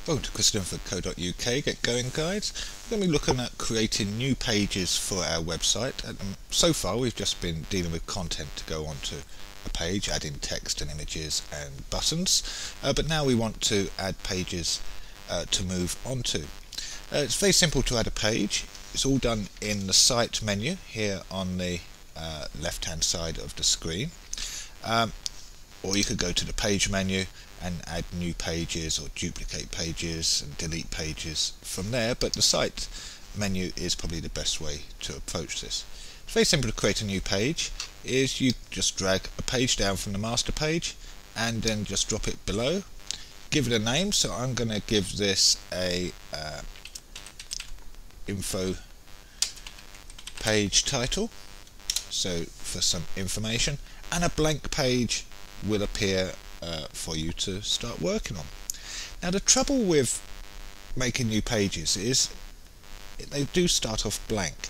Welcome to linford.co.uk Get Going Guides. We're going to be looking at creating new pages for our website. So far we've just been dealing with content to go onto a page, adding text and images and buttons, but now we want to add pages to move onto. It's very simple to add a page. It's all done in the Site menu here on the left hand side of the screen, or you could go to the Page menu and add new pages or duplicate pages and delete pages from there, but the Site menu is probably the best way to approach this. It's very simple to create a new page. Is you just drag a page down from the master page and then just drop it below, give it a name. So I'm going to give this a info page title, so for some information, and a blank page will appear for you to start working on. Now the trouble with making new pages is they do start off blank.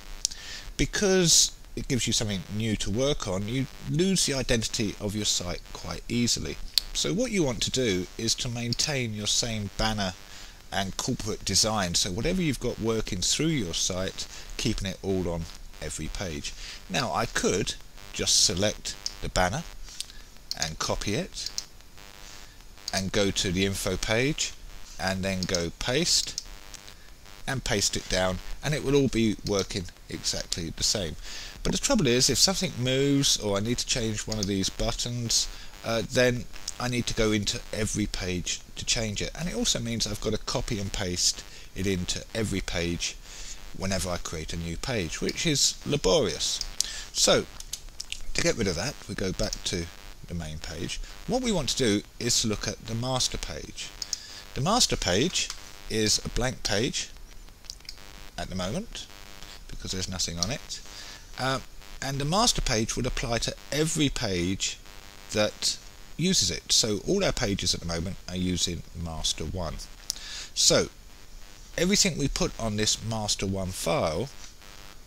Because it gives you something new to work on, you lose the identity of your site quite easily. So what you want to do is to maintain your same banner and corporate design, so whatever you've got working through your site, keeping it all on every page. Now I could just select the banner and copy it and go to the info page and then go paste and paste it down, and it will all be working exactly the same. But the trouble is, if something moves or I need to change one of these buttons, then I need to go into every page to change it, and it also means I've got to copy and paste it into every page whenever I create a new page, which is laborious. So to get rid of that, we go back to the main page. What we want to do is to look at the master page. The master page is a blank page at the moment because there's nothing on it, and the master page would apply to every page that uses it. So all our pages at the moment are using master 1. So everything we put on this master 1 file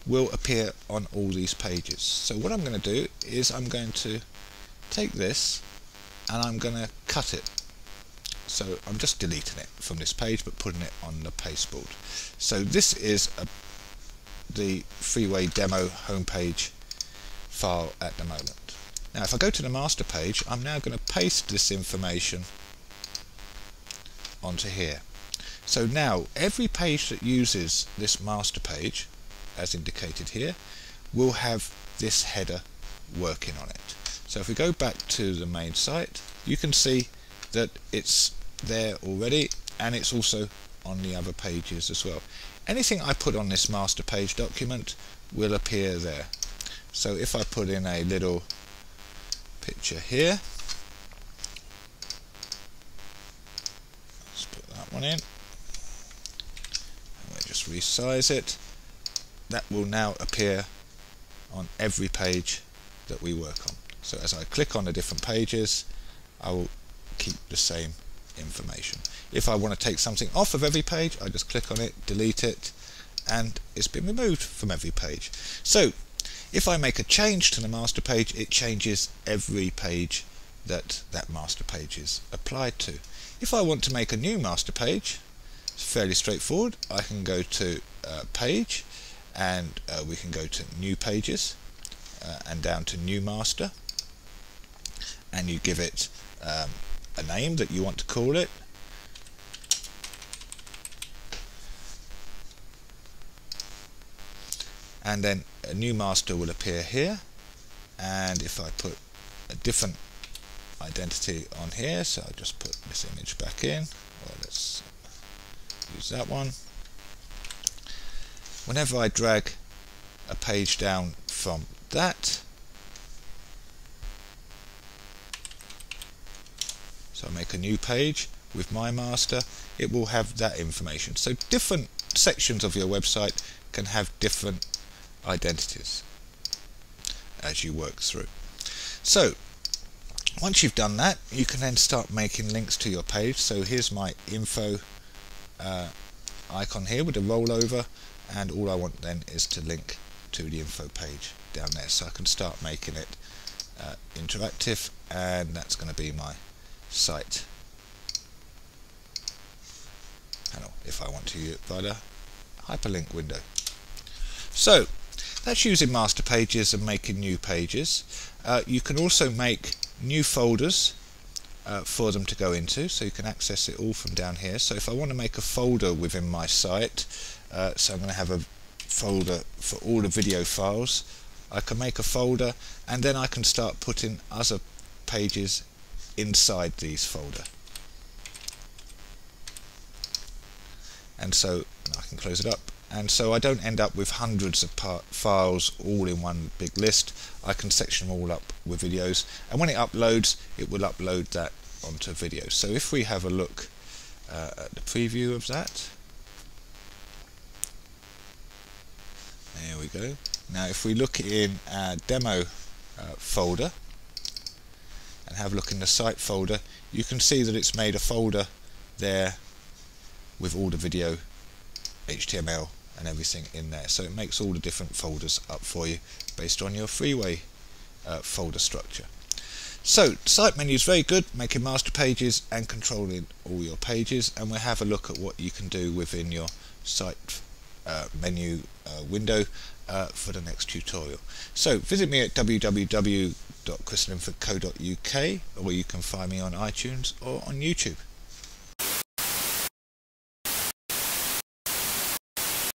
will appear on all these pages. So what I'm going to do is I'm going to take this and I'm going to cut it. So I'm just deleting it from this page but putting it on the pasteboard. So this is the Freeway demo homepage file at the moment. Now if I go to the master page, I'm now going to paste this information onto here. So now every page that uses this master page, as indicated here, will have this header working on it. So if we go back to the main site, you can see that it's there already, and it's also on the other pages as well. Anything I put on this master page document will appear there. So if I put in a little picture here, let's put that one in, and we'll just resize it. That will now appear on every page that we work on. So as I click on the different pages, I will keep the same information. If I want to take something off of every page, I just click on it, delete it, and it's been removed from every page. So if I make a change to the master page, it changes every page that master page is applied to. If I want to make a new master page, it's fairly straightforward. I can go to page, and we can go to new pages and down to new master, and you give it a name that you want to call it. And then a new master will appear here, and if I put a different identity on here, so I'll just put this image back in, or let's use that one. Whenever I drag a page down from that, so I make a new page with my master, it will have that information. So different sections of your website can have different identities as you work through. So once you've done that, you can then start making links to your page. So here's my info icon here with a rollover, and all I want then is to link to the info page down there, so I can start making it interactive, and that's going to be my site panel if I want to use it by the hyperlink window. So that's using master pages and making new pages. You can also make new folders for them to go into, so you can access it all from down here. So if I want to make a folder within my site, so I'm going to have a folder for all the video files, I can make a folder and then I can start putting other pages inside these folder. And so I can close it up, and so I don't end up with hundreds of files all in one big list. I can section them all up with videos, and when it uploads, it will upload that onto videos. So if we have a look at the preview of that, there we go. Now if we look in our demo folder and have a look in the site folder, you can see that it's made a folder there with all the video, HTML and everything in there. So it makes all the different folders up for you based on your Freeway folder structure. So site menu is very good, making master pages and controlling all your pages, and we'll have a look at what you can do within your site menu window for the next tutorial. So visit me at www.chrislinford.co.uk, or you can find me on iTunes or on YouTube.